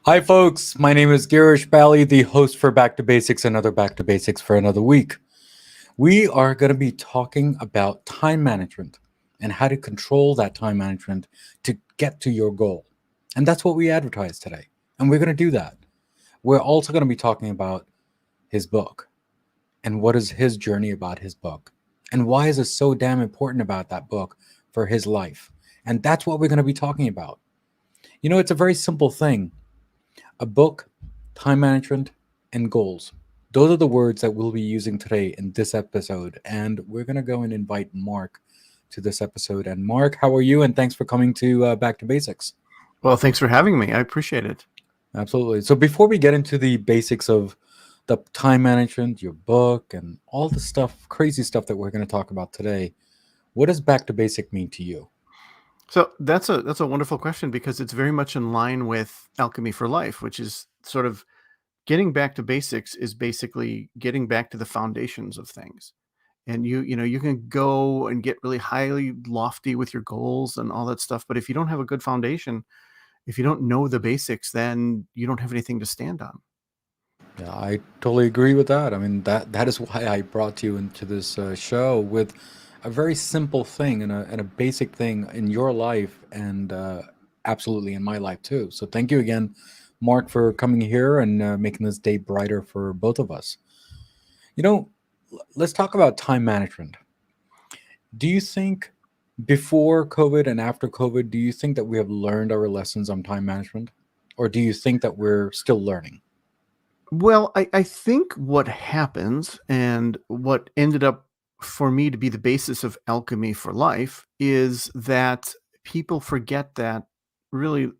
Hi, folks. My name is Girish Bally, the host for Back to Basics, another Back to Basics for another week. We are going to be talking about time management and how to control that time management to get to your goal. And that's what we advertise today. And we're going to do that. We're also going to be talking about his book and what is his journey about his book and why is it so damn important about that book for his life. And that's what we're going to be talking about. It's a very simple thing. A book, time management, and goals. Those are the words that we'll be using today in this episode. And we're going to go and invite Mark to this episode. And Mark, how are you? And thanks for coming to Back to Basics. Well, thanks for having me. I appreciate it. Absolutely. So before we get into the basics of the time management, your book, and all the stuff, crazy stuff that we're going to talk about today, what does Back to Basic mean to you? So that's a wonderful question because it's very much in line with Alchemy for Life, which is sort of getting back to basics is basically getting back to the foundations of things. And you can go and get really highly lofty with your goals and all that stuff, but if you don't have a good foundation, if you don't know the basics, then you don't have anything to stand on. Yeah, I totally agree with that. I mean, that is why I brought you into this show with a very simple thing and a basic thing in your life and absolutely in my life too. So thank you again, Mark, for coming here and making this day brighter for both of us. You know, let's talk about time management. Do you think before COVID and after COVID, do you think that we have learned our lessons on time management? Or do you think that we're still learning? Well, I think what happens and what ended up for me to be the basis of Alchemy for Life is that people forget that really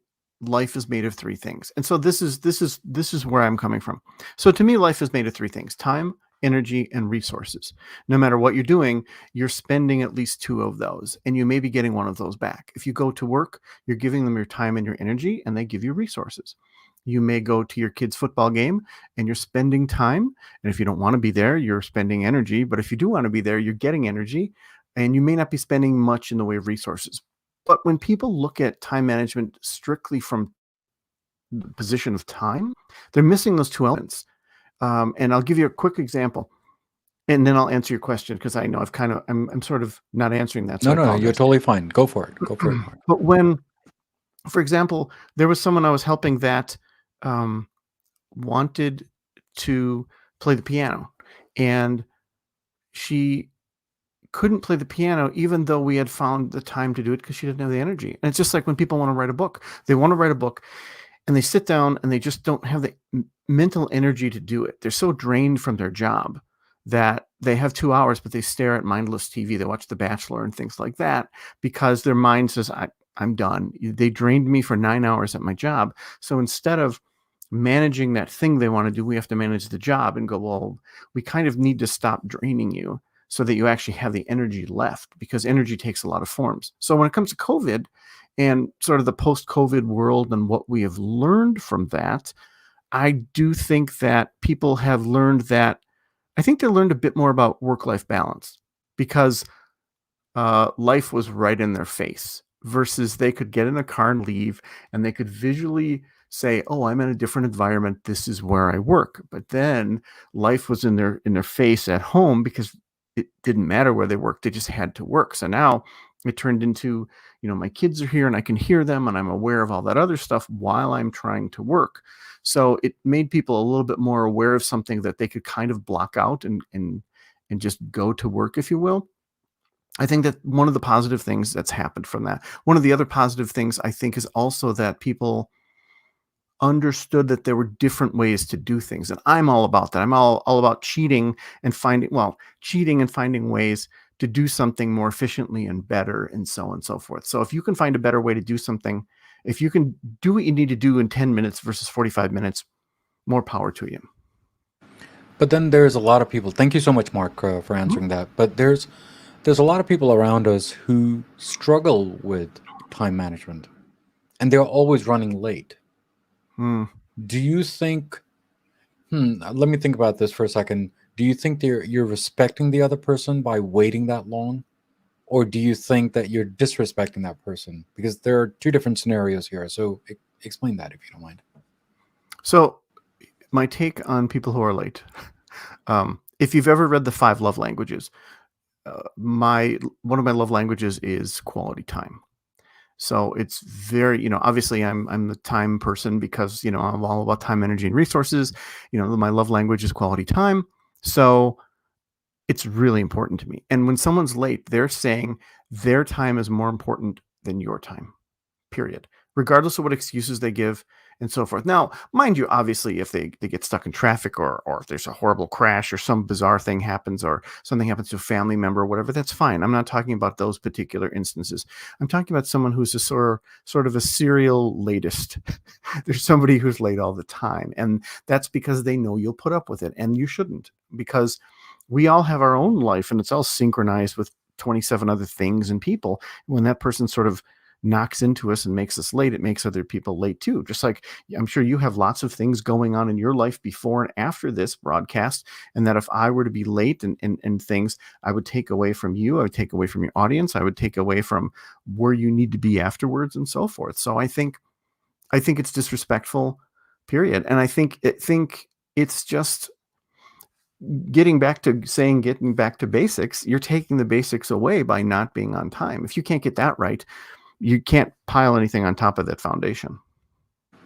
life is made of three things. And so this is where I'm coming from. So to me, life is made of three things: time, energy, and resources. No matter what you're doing, you're spending at least two of those, and you may be getting one of those back. If you go to work, you're giving them your time and your energy, and they give you resources. You may go to your kid's football game and you're spending time. And if you don't want to be there, you're spending energy. But if you do want to be there, you're getting energy. And you may not be spending much in the way of resources. But when people look at time management strictly from the position of time, they're missing those two elements. And I'll give you a quick example. And then I'll answer your question because I know I'm sort of not answering that. So No, I no, you're apologize. totally fine. Go for it. Go for it, Mark. But when, for example, there was someone I was helping that um, wanted to play the piano, and she couldn't play the piano even though we had found the time to do it because she didn't have the energy. And it's just like when people want to write a book. They want to write a book and they sit down and they just don't have the mental energy to do it. They're so drained from their job that they have 2 hours, but they stare at mindless TV. They watch The Bachelor and things like that because their mind says, I'm done. They drained me for 9 hours at my job. So instead of managing that thing they want to do, we have to manage the job and go, well, we kind of need to stop draining you so that you actually have the energy left, because energy takes a lot of forms. So when it comes to COVID and sort of the post-COVID world and what we have learned from that, I do think that people have learned that. I think they learned a bit more about work-life balance because life was right in their face versus they could get in a car and leave and they could visually say, oh, I'm in a different environment. This is where I work. But then life was in their face at home because it didn't matter where they worked. They just had to work. So now it turned into, my kids are here and I can hear them and I'm aware of all that other stuff while I'm trying to work. So it made people a little bit more aware of something that they could kind of block out and just go to work, if you will. I think that one of the positive things that's happened from that. One of the other positive things I think is also that people understood that there were different ways to do things. And I'm all about that. I'm all about cheating and finding ways to do something more efficiently and better and so on and so forth. So if you can find a better way to do something, if you can do what you need to do in 10 minutes versus 45 minutes, more power to you. But then there's a lot of people. Thank you so much, Mark, for answering that. But there's a lot of people around us who struggle with time management, and they're always running late. Hmm. Do you think? Let me think about this for a second. Do you think you're respecting the other person by waiting that long, or do you think that you're disrespecting that person? Because there are two different scenarios here. So explain that if you don't mind. So my take on people who are late. If you've ever read the 5 love languages, my one of my love languages is quality time. So it's very, obviously I'm the time person because, I'm all about time, energy, and resources. My love language is quality time. So it's really important to me. And when someone's late, they're saying their time is more important than your time, period, regardless of what excuses they give and so forth. Now, mind you, obviously, if they get stuck in traffic, or if there's a horrible crash or some bizarre thing happens or something happens to a family member or whatever, that's fine. I'm not talking about those particular instances. I'm talking about someone who's a sort of a serial latest. There's somebody who's late all the time. And that's because they know you'll put up with it, and you shouldn't, because we all have our own life and it's all synchronized with 27 other things and people. When that person sort of knocks into us and makes us late, it makes other people late too. Just like I'm sure you have lots of things going on in your life before and after this broadcast, and that if I were to be late and things, I would take away from you, I would take away from your audience, I would take away from where you need to be afterwards and so forth. So I think it's disrespectful, period. And I think it's just getting back to basics. You're taking the basics away by not being on time. If you can't get that right, you can't pile anything on top of that foundation.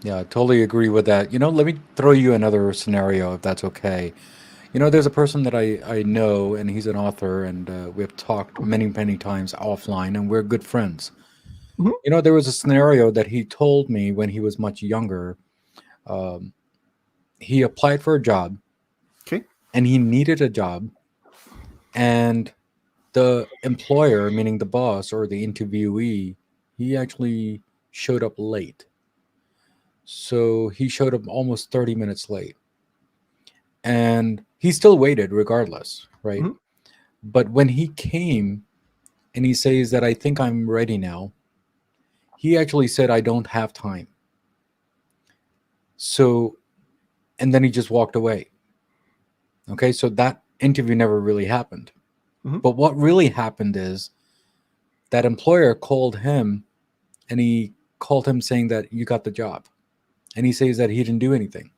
Yeah, I totally agree with that. Let me throw you another scenario if that's okay. There's a person that I know, and he's an author, and we've talked many, many times offline, and we're good friends. Mhm. There was a scenario that he told me when he was much younger. Um, he applied for a job, Okay. and he needed a job, and the employer, meaning the boss or the interviewee, he actually showed up late. So he showed up almost 30 minutes late, and he still waited regardless, right? Mhm. But when he came and he says that I think I'm ready now, he actually said I don't have time. So, and then he just walked away. Okay, so that interview never really happened. Mhm. But what really happened is that employer called him, and he called him saying that you got the job. And he says that he didn't do anything.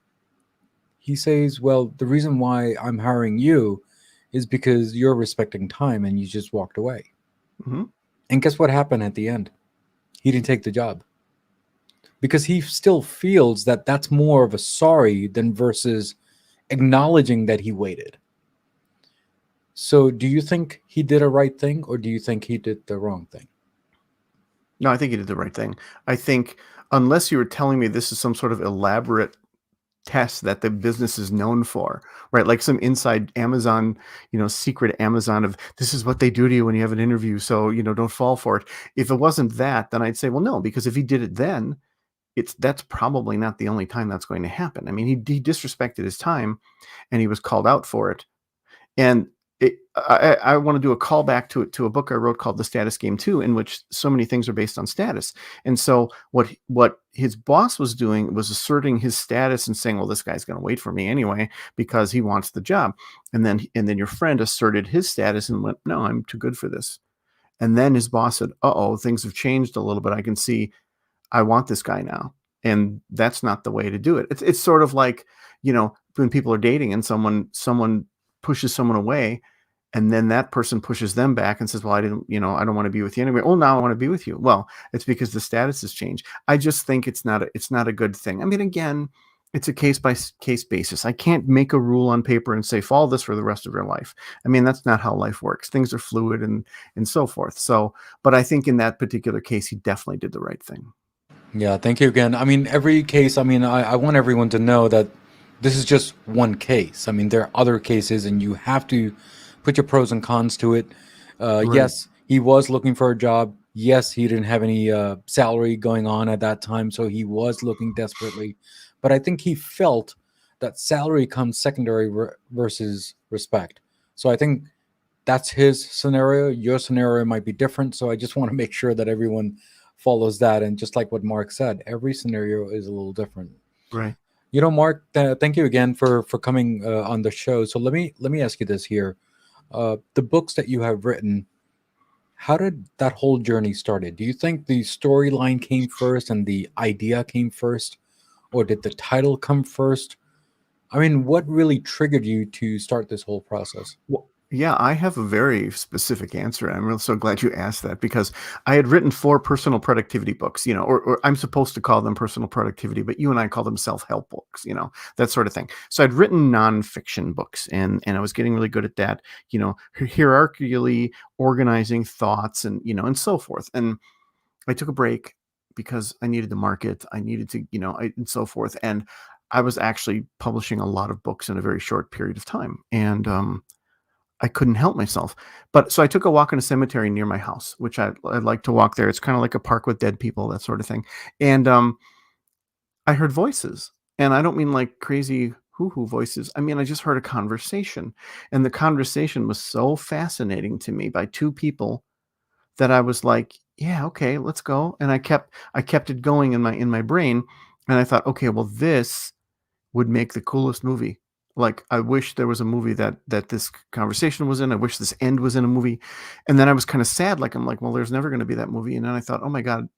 He says, well, the reason why I'm hiring you is because you're respecting time and you just walked away. Mhm. And guess what happened at the end? He didn't take the job because he still feels that that's more of a sorry than versus acknowledging that he waited. So, do you think he did a right thing or do you think he did the wrong thing? No, I think you did the right thing. I think, unless you were telling me this is some sort of elaborate test that the business is known for, right? Like some inside Amazon, secret Amazon of this is what they do to you when you have an interview. So, don't fall for it. If it wasn't that, then I'd say, well, no, because if he did it then, that's probably not the only time that's going to happen. I mean, he disrespected his time and he was called out for it. And I want to do a callback to a book I wrote called The Status Game too, in which so many things are based on status. And so what his boss was doing was asserting his status and saying, well, this guy's going to wait for me anyway because he wants the job. And then your friend asserted his status and went, no, I'm too good for this. And then his boss said, uh-oh, things have changed a little bit. I can see I want this guy now. And that's not the way to do it. It's sort of like, when people are dating and someone pushes someone away, and then that person pushes them back and says, well, I don't want to be with you anyway. Oh, now I want to be with you. Well, it's because the status has changed. I just think it's not a good thing. I mean, again, it's a case by case basis. I can't make a rule on paper and say follow this for the rest of your life. I mean, that's not how life works. Things are fluid and so forth. So, but I think in that particular case, he definitely did the right thing. Yeah, thank you again. I mean, every case, I want everyone to know that this is just one case. I mean, there are other cases, and you have to put your pros and cons to it. Right. Yes, he was looking for a job. Yes, he didn't have any salary going on at that time, so he was looking desperately. But I think he felt that salary comes secondary versus respect. So I think that's his scenario. Your scenario might be different. So I just want to make sure that everyone follows that. And just like what Mark said, every scenario is a little different. Right. Mark, thank you again for coming on the show. So let me ask you this here: the books that you have written, how did that whole journey started? Do you think the storyline came first and the idea came first, or did the title come first? I mean, what really triggered you to start this whole process? Well, yeah, I have a very specific answer. I'm really so glad you asked that because I had written 4 personal productivity books, or I'm supposed to call them personal productivity, but you and I call them self-help books, that sort of thing. So I'd written nonfiction books and I was getting really good at that, hierarchically organizing thoughts and so forth. And I took a break because I needed the market. I needed to, and so forth. And I was actually publishing a lot of books in a very short period of time. And I couldn't help myself. But so I took a walk in a cemetery near my house, which I like to walk there. It's kind of like a park with dead people, that sort of thing. And I heard voices. And I don't mean like crazy hoo-hoo voices. I mean, I just heard a conversation. And the conversation was so fascinating to me by 2 people that I was like, yeah, okay, let's go. And I kept it going in my brain. And I thought, okay, well, this would make the coolest movie. Like, I wish there was a movie that this conversation was in. I wish this end was in a movie. And then I was kind of sad. Like, I'm like, well, there's never going to be that movie. And then I thought, oh my God,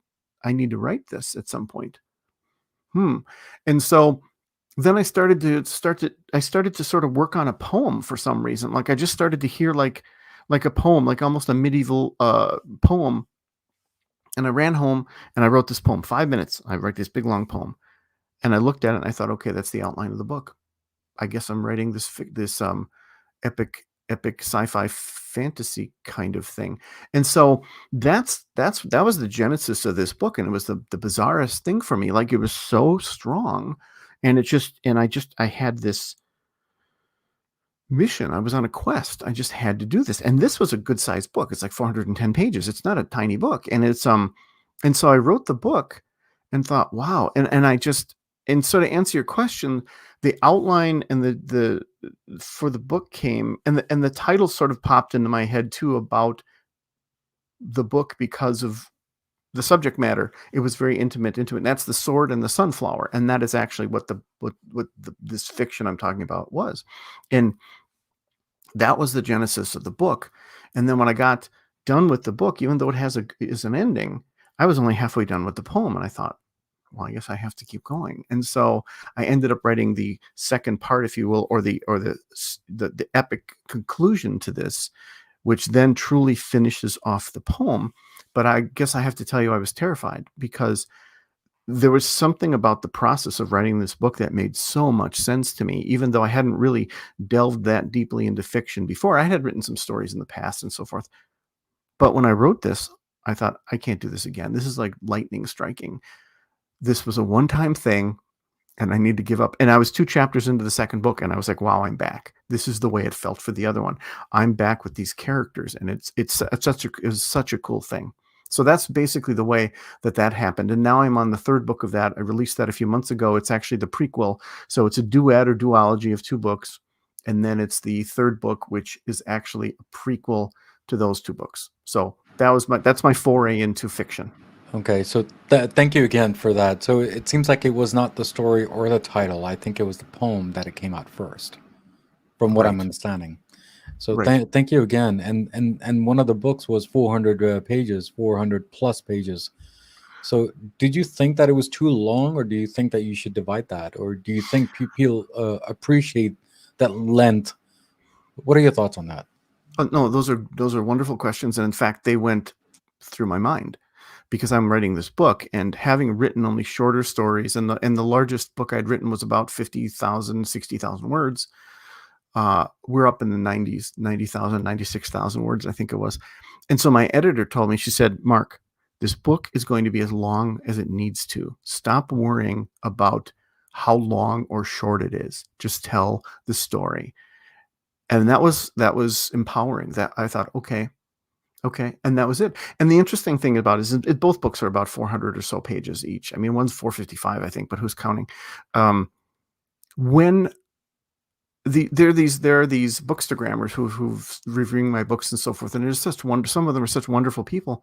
I need to write this at some point. And so then I started to sort of work on a poem for some reason. Like I just started to hear like a poem, like almost a medieval poem. And I ran home and I wrote this poem, 5 minutes. I write this big long poem. And I looked at it and I thought, okay, that's the outline of the book. I guess I'm writing this epic sci-fi fantasy kind of thing. And so that was the genesis of this book. And it was the bizarrest thing for me. Like it was so strong. And I had this mission. I was on a quest. I just had to do this. And this was a good sized book. It's like 410 pages. It's not a tiny book. And and so I wrote the book and thought, wow. And so to answer your question, the outline and the for the book came and the title sort of popped into my head too about the book because of the subject matter. It was very intimate into it. And that's the sword and the sunflower. And that is actually what this fiction I'm talking about was. And that was the genesis of the book. And then when I got done with the book, even though it is an ending, I was only halfway done with the poem. And I thought, well, I guess I have to keep going. And so I ended up writing the second part, if you will, or the epic conclusion to this, which then truly finishes off the poem. But I guess I have to tell you, I was terrified because there was something about the process of writing this book that made so much sense to me, even though I hadn't really delved that deeply into fiction before. I had written some stories in the past and so forth. But when I wrote this, I thought, I can't do this again. This is like lightning striking. This was a one-time thing and I need to give up. And I was 2 chapters into the second book and I was like, wow, I'm back. This is the way it felt for the other one. I'm back with these characters and it was such a cool thing. So that's basically the way that happened. And now I'm on the 3rd book of that. I released that a few months ago. It's actually the prequel. So it's a duet or duology of 2 books. And then it's the 3rd book, which is actually a prequel to those 2 books. So that's my foray into fiction. Okay, so thank you again for that. So it seems like it was not the story or the title. I think it was the poem that it came out first, from what I'm Right. understanding. So Right. thank you again. And one of the books was 400 pages, 400 plus pages. So did you think that it was too long, or do you think that you should divide that, or do you think people appreciate that length? What are your thoughts on that? No, those are wonderful questions. And in fact, they went through my mind because I'm writing this book and having written only shorter stories. And the largest book I'd written was about 50,000, 60,000 words. We're up in the 90s, 90,000, 96,000 words, I think it was. And so my editor told me, she said, Mark, this book is going to be as long as it needs to. Stop worrying about how long or short it is. Just tell the story. And that was empowering. That I thought, okay. And that was it. And the interesting thing about it is both books are about 400 or so pages each. I mean, one's 455, I think, but who's counting? When there are these bookstagrammers who've reviewing my books and so forth, and there's some of them are such wonderful people,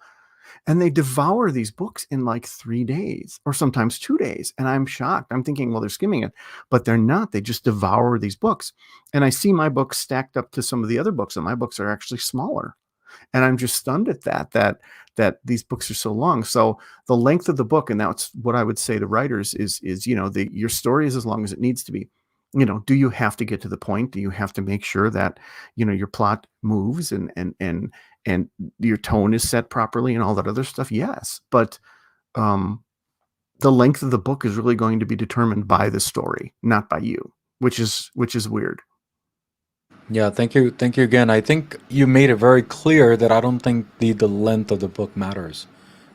and they devour these books in like 3 days or sometimes 2 days, and I'm shocked. I'm thinking, well, they're skimming it, but they're not. They just devour these books, and I see my books stacked up to some of the other books, and my books are actually smaller. And I'm just stunned at that these books are so long. So the length of the book, and that's what I would say to writers is your story is as long as it needs to be. Do you have to get to the point? Do you have to make sure that your plot moves and your tone is set properly and all that other stuff? Yes, but um, the length of the book is really going to be determined by the story, not by you, which is weird. Yeah, thank you again. I think you made it very clear that I don't think the length of the book matters.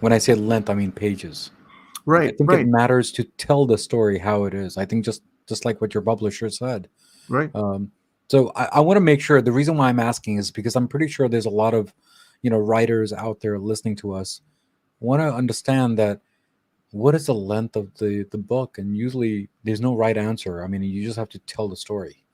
When I say length, I mean pages. I Right, think it right, matters to tell the story how it is. I think just like what your publisher said. right. Um, so I want to make sure the reason why I'm asking is because I'm pretty sure there's a lot of, writers out there listening to us want to understand that what is the length of the book, and usually there's no right answer. I mean, you just have to tell the story,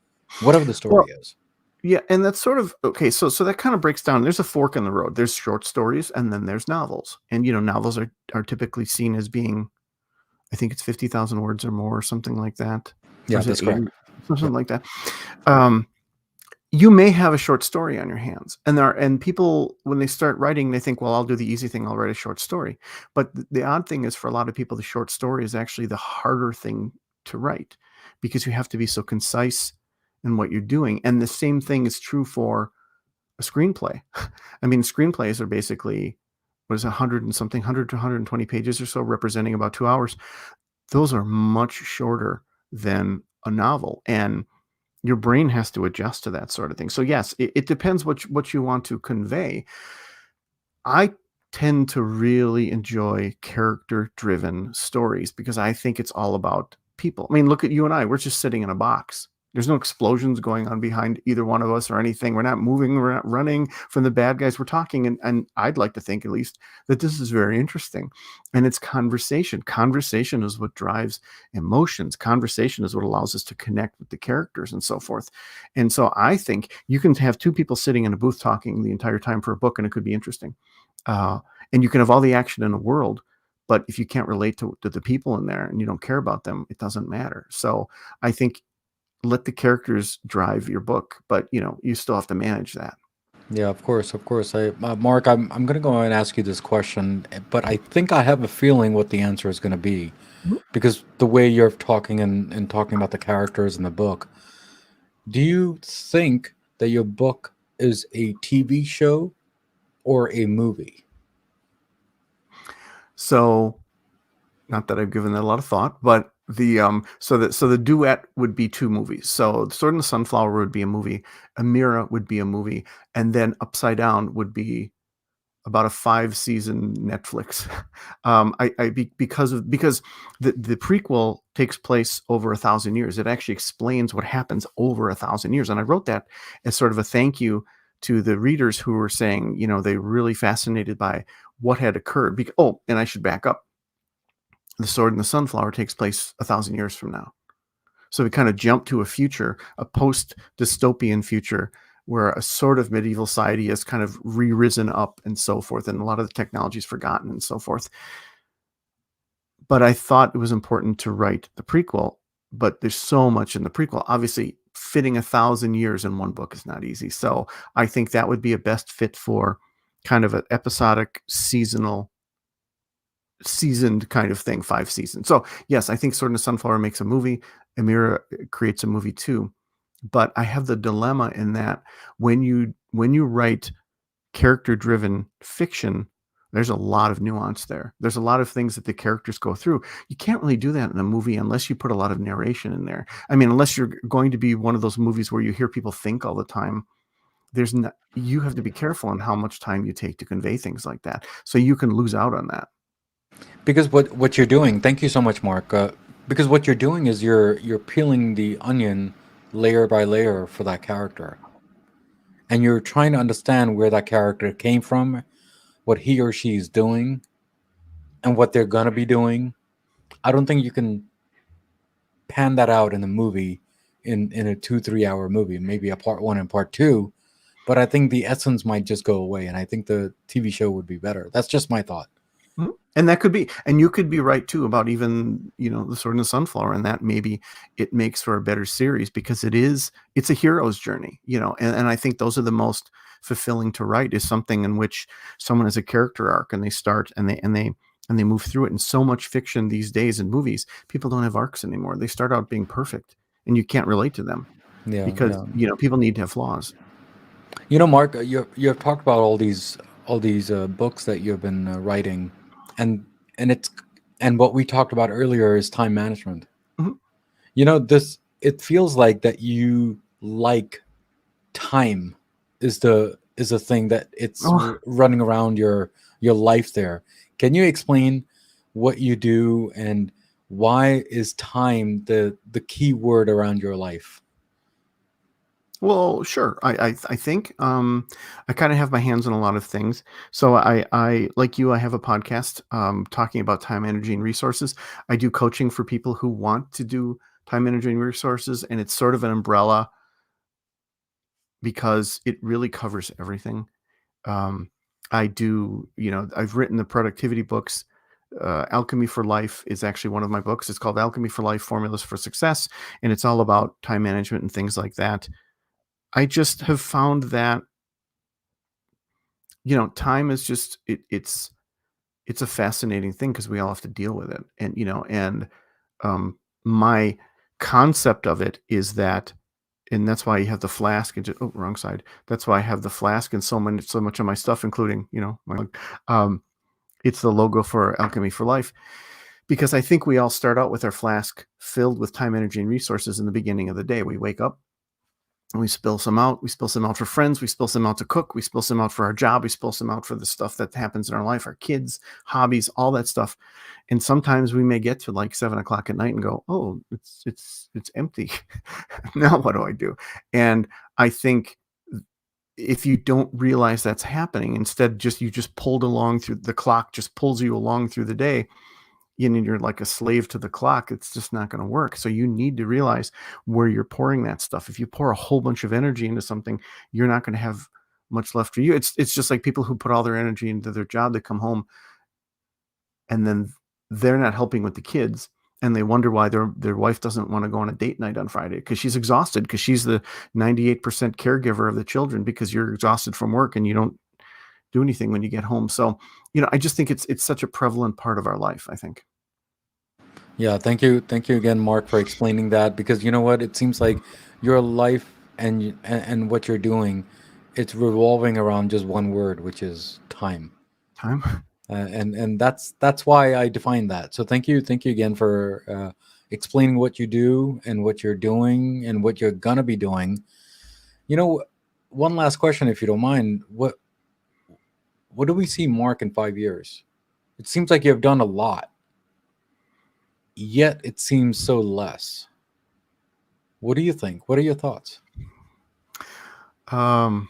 whatever the story Well, is. yeah, and that's sort of okay. So that kind of breaks down. There's a fork in the road. There's short stories, and then there's novels. And novels are typically seen as being, I think it's 50,000 words or more, or something like that, or Yeah, is it that's correct. 80, something Yep. like that. Um, you may have a short story on your hands, and people, when they start writing, they think, well, I'll do the easy thing, I'll write a short story. But the odd thing is, for a lot of people, the short story is actually the harder thing to write, because you have to be so concise in what you're doing. And the same thing is true for a screenplay. I mean, screenplays are basically, what is it, 100 and something, 100 to 120 pages or so, representing about 2 hours. Those are much shorter than a novel, and your brain has to adjust to that sort of thing. So yes, it depends what you want to convey. I tend to really enjoy character-driven stories because I think it's all about people. I mean, look at you and I. We're just sitting in a box. There's no explosions going on behind either one of us or anything. We're not moving. We're not running from the bad guys. We're talking, and I'd like to think, at least, that this is very interesting. And it's conversation. Conversation is what drives emotions. Conversation is what allows us to connect with the characters and so forth. And so I think you can have two people sitting in a booth talking the entire time for a book, and it could be interesting. Uh, and you can have all the action in the world, but if you can't relate to the people in there and you don't care about them, it doesn't matter. So I think, let the characters drive your book, but you still have to manage that. Yeah, of course, of course. Mark, I'm gonna go and ask you this question, but I think I have a feeling what the answer is gonna be, Mhm. because the way you're talking and talking about the characters in the book. Do you think that your book is a TV show or a movie? So, not that I've given that a lot of thought, but the duet would be two movies. So Sword and the Sunflower would be a movie, Amira would be a movie, and then Upside Down would be about a 5-season Netflix. Because the prequel takes place over 1,000 years. It actually explains what happens over 1,000 years, and I wrote that as sort of a thank you to the readers who were saying, they were really fascinated by what had occurred. And I should back up. The Sword and the Sunflower takes place 1,000 years from now. So we kind of jump to a future, a post-dystopian future, where a sort of medieval society has kind of re-risen up and so forth, and a lot of the technology is forgotten and so forth. But I thought it was important to write the prequel, but there's so much in the prequel. Obviously, fitting 1,000 years in one book is not easy. So I think that would be a best fit for kind of an episodic, seasoned kind of thing, 5 seasons. So yes, I think Sword and the Sunflower makes a movie. Amira creates a movie too. But I have the dilemma in that when you write character-driven fiction, there's a lot of nuance there. There's a lot of things that the characters go through. You can't really do that in a movie unless you put a lot of narration in there. I mean, unless you're going to be one of those movies where you hear people think all the time. You have to be careful on how much time you take to convey things like that. So you can lose out on that. Because what you're doing, thank you so much, Mark. Because what you're doing is you're peeling the onion layer by layer for that character, and you're trying to understand where that character came from, what he or she is doing, and what they're gonna be doing. I don't think you can pan that out in a movie, in a 2 3 hour movie, maybe a part one and part two. But I think the essence might just go away, and I think the TV show would be better. That's just my thought. Mhm. And that could be, and you could be right too about even, the Sword and the Sunflower, and that maybe it makes for a better series because it's a hero's journey, and I think those are the most fulfilling to write, is something in which someone has a character arc and they start and they move through it. And so much fiction these days in movies, people don't have arcs anymore. They start out being perfect and you can't relate to them Yeah, because, yeah. people need to have flaws. Mark, you have talked about all these books that you've been writing, and it's and what we talked about earlier is time management. Mhm. This it feels like that you like time is the thing that it's Oh, running around your life there. Can you explain what you do and why is time the key word around your life? well, sure. I think I kind of have my hands on a lot of things. So I like you. I have a podcast talking about time, energy, and resources. I do coaching for people who want to do time, energy, and resources, and it's sort of an umbrella because it really covers everything. Um, I do, I've written the productivity books. Alchemy for Life is actually one of my books. It's called Alchemy for Life: Formulas for Success, and it's all about time management and things like that. I just have found that, time is just it's a fascinating thing because we all have to deal with it. And, um, my concept of it is that, and that's why you have the flask and just, oh, wrong side. That's why I have the flask and so much of my stuff, including, um, it's the logo for Alchemy for Life, because I think we all start out with our flask filled with time, energy, and resources in the beginning of the day. We wake up, we spill some out. We spill some out for friends. We spill some out to cook. We spill some out for our job. We spill some out for the stuff that happens in our life, our kids, hobbies, all that stuff. And sometimes we may get to like 7 o'clock at night and go, "Oh, it's empty. Now what do I do?" And I think if you don't realize that's happening, instead just you just pulled along through the clock, just pulls you along through the day, you're like a slave to the clock. It's just not going to work. So you need to realize where you're pouring that stuff. If you pour a whole bunch of energy into something, you're not going to have much left for you. It's just like people who put all their energy into their job, they come home and then they're not helping with the kids, and they wonder why their wife doesn't want to go on a date night on Friday because she's exhausted, because she's the 98% caregiver of the children, because you're exhausted from work and you don't do anything when you get home. So, I just think it's such a prevalent part of our life, I think. Yeah, thank you again, Mark, for explaining that. Because you know what, it seems like your life and what you're doing, it's revolving around just one word, which is time. Time. And that's why I define that. So thank you again for explaining what you do and what you're doing and what you're gonna be doing. You know, one last question, if you don't mind. What do we see Mark in 5 years? It seems like you have done a lot, yet it seems so less. What do you think? What are your thoughts? Um,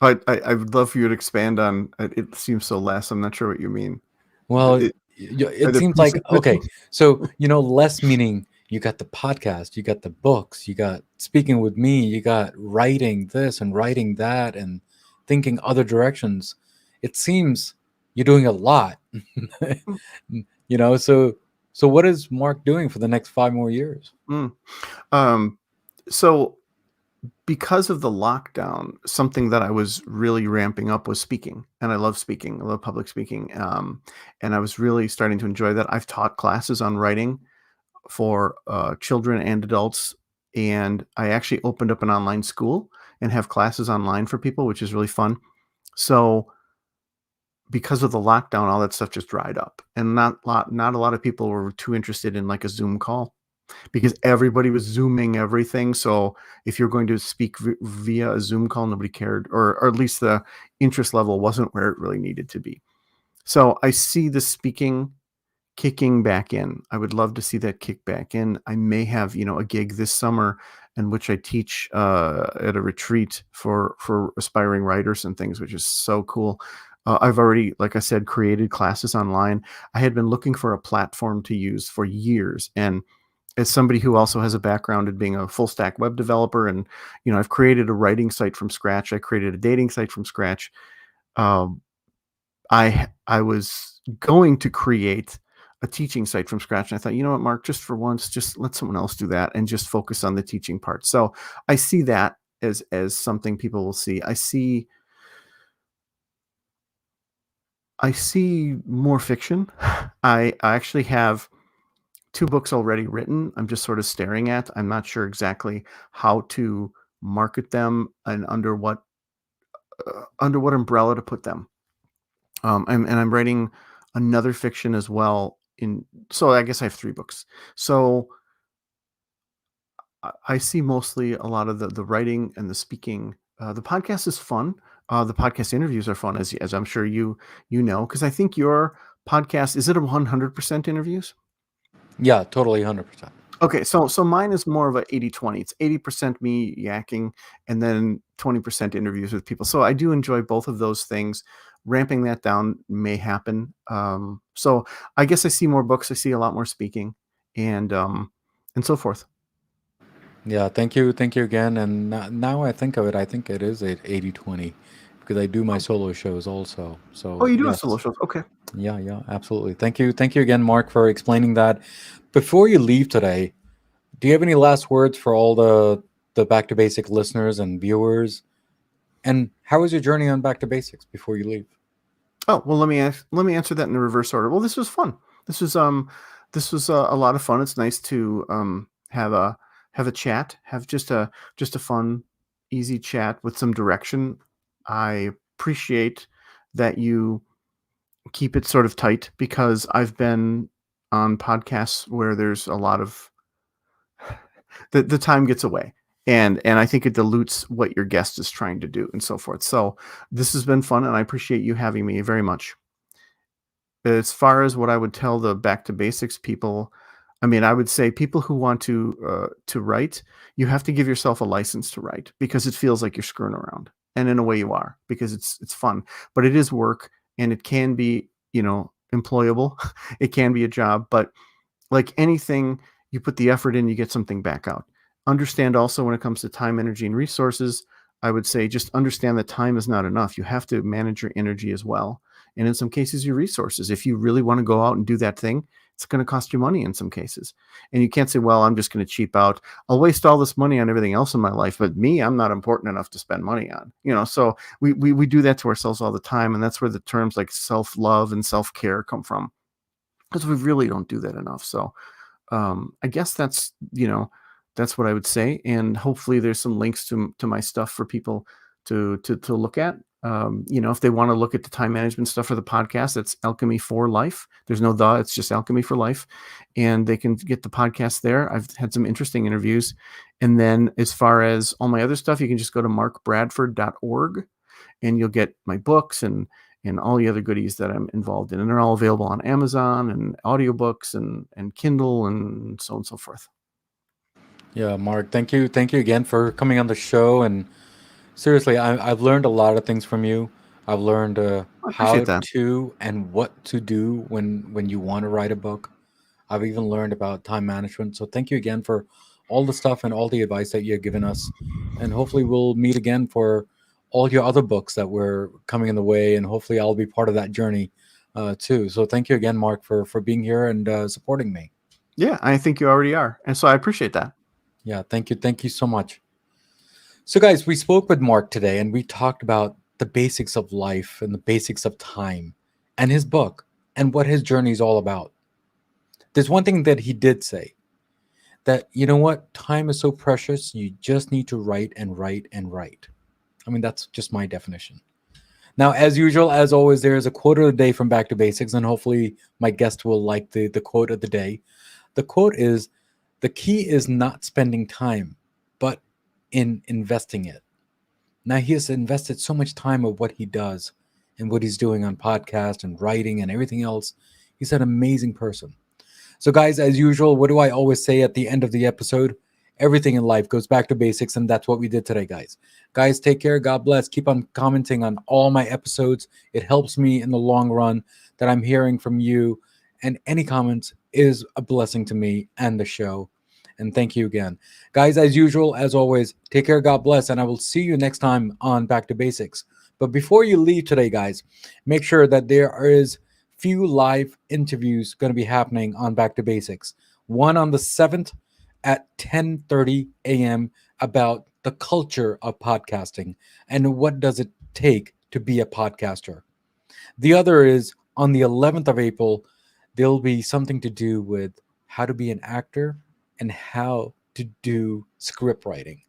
I would love for you to expand on it. It seems so less. I'm not sure what you mean. Well, It, are it there seems like pieces okay. missing? So less meaning you got the podcast, you got the books, you got speaking with me, you got writing this and writing that, and thinking other directions. It seems you're doing a lot. So what is Mark doing for the next 5 more years? Mm. Um, so because of the lockdown, something that I was really ramping up was speaking, and I love speaking. I love public speaking, and I was really starting to enjoy that. I've taught classes on writing for children and adults, and I actually opened up an online school and have classes online for people, which is really fun. So because of the lockdown, all that stuff just dried up, and not a lot of people were too interested in like a Zoom call because everybody was Zooming everything. So if you're going to speak via a Zoom call, nobody cared, or at least the interest level wasn't where it really needed to be. So I see the speaking kicking back in. I would love to see that kick back in. I may have, a gig this summer in which I teach at a retreat for aspiring writers and things, which is so cool. I've already, like I said, created classes online. I had been looking for a platform to use for years, and as somebody who also has a background in being a full stack web developer, and I've created a writing site from scratch. I created a dating site from scratch. Um, I was going to create a teaching site from scratch, and I thought, you know what, Mark, just for once, just let someone else do that and just focus on the teaching part. So I see that as something people will see. I see more fiction. I actually have 2 books already written. I'm just sort of staring at. I'm not sure exactly how to market them and under what umbrella to put them. And I'm writing another fiction as well. So I guess I have 3 books. So I see mostly a lot of the writing and the speaking. The podcast is fun. The podcast interviews are fun, as I'm sure you know, because I think your podcast, is it a 100% interviews? Yeah, totally 100%. Okay, so mine is more of a 80-20. It's 80% me yakking and then 20% interviews with people. So I do enjoy both of those things. Ramping that down may happen. So I guess I see more books. I see a lot more speaking, and so forth. Yeah, thank you again. And now I think of it, I think it is 80-20 because I do my Oh, solo shows also. oh, So you do have solo yes, shows. Okay. yeah, absolutely. Thank you again, Mark, for explaining that. Before you leave today, do you have any last words for all the Back to Basic listeners and viewers? And how was your journey on Back to Basics before you leave? Oh, well, let me answer that in the reverse order. Well, this was fun. This was a lot of fun. It's nice to have a chat, have just a fun, easy chat with some direction. I appreciate that you keep it sort of tight because I've been on podcasts where there's a lot of the time gets away. And I think it dilutes what your guest is trying to do and so forth. So this has been fun and I appreciate you having me very much. As far as what I would tell the back to basics people, I mean, I would say people who want to write, you have to give yourself a license to write because it feels like you're screwing around, and in a way you are because it's fun, but it is work and it can be employable. It can be a job, but like anything, you put the effort in, you get something back out. Understand also when it comes to time, energy, and resources, I would say just understand that time is not enough. You have to manage your energy as well. And in some cases, your resources. If you really want to go out and do that thing, it's going to cost you money in some cases. And you can't say, well, I'm just going to cheap out. I'll waste all this money on everything else in my life, but me, I'm not important enough to spend money on. So we do that to ourselves all the time. And that's where the terms like self-love and self-care come from because we really don't do that enough. So I guess that's what I would say, and hopefully there's some links to my stuff for people to look at. If they want to look at the time management stuff for the podcast, it's Alchemy for Life. There's no it's just Alchemy for Life, and they can get the podcast there. I've had some interesting interviews, and then as far as all my other stuff, you can just go to markbradford.org and you'll get my books and all the other goodies that I'm involved in. And they're all available on Amazon and audiobooks and Kindle and so on and so forth. Yeah, Mark, thank you again for coming on the show. And seriously, I've learned a lot of things from you. I've learned I appreciate how that. to and what to do when you want to write a book. I've even learned about time management. So thank you again for all the stuff and all the advice that you've given us. And hopefully we'll meet again for all your other books that were coming in the way. And hopefully I'll be part of that journey too. So thank you again, Mark, for being here and supporting me. Yeah, I think you already are. And so I appreciate that. Yeah, thank you. Thank you so much. So, guys, we spoke with Mark today and we talked about the basics of life and the basics of time and his book and what his journey is all about. There's one thing that he did say that, you know what, time is so precious, you just need to write and write and write. I mean, that's just my definition. Now, as usual, as always, there is a quote of the day from Back to Basics, and hopefully my guest will like the quote of the day. The quote is, the key is not spending time, but in investing it. Now he has invested so much time of what he does and what he's doing on podcast and writing and everything else. He's an amazing person. So, guys, as usual, what do I always say at the end of the episode? Everything in life goes back to basics, and that's what we did today, guys. Guys, take care. God bless. Keep on commenting on all my episodes. It helps me in the long run that I'm hearing from you, and any comments is a blessing to me and the show. And thank you again. Guys, as usual, as always, take care. God bless, and I will see you next time on Back to Basics. But before you leave today, guys, make sure that there is few live interviews going to be happening on Back to Basics. One on the 7th at 10:30 a.m. about the culture of podcasting and what does it take to be a podcaster. The other is on the 11th of April, there'll be something to do with how to be an actor and how to do script writing.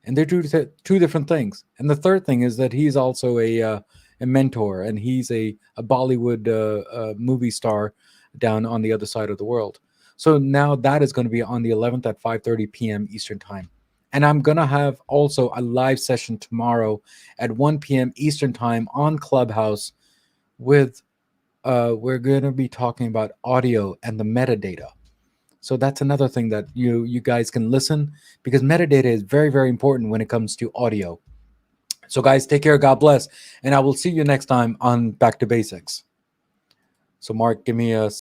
And they're two different things. And the third thing is that he's also a mentor, and he's a Bollywood movie star down on the other side of the world. So now that is going to be on the 11th at 5:30 p.m. Eastern Time. And I'm going to have also a live session tomorrow at 1 p.m. Eastern Time on Clubhouse with we're going to be talking about audio and the metadata. So that's another thing that you guys can listen, because metadata is very, very important when it comes to audio. So guys, take care, God bless, and I will see you next time on Back to Basics. So Mark, give me a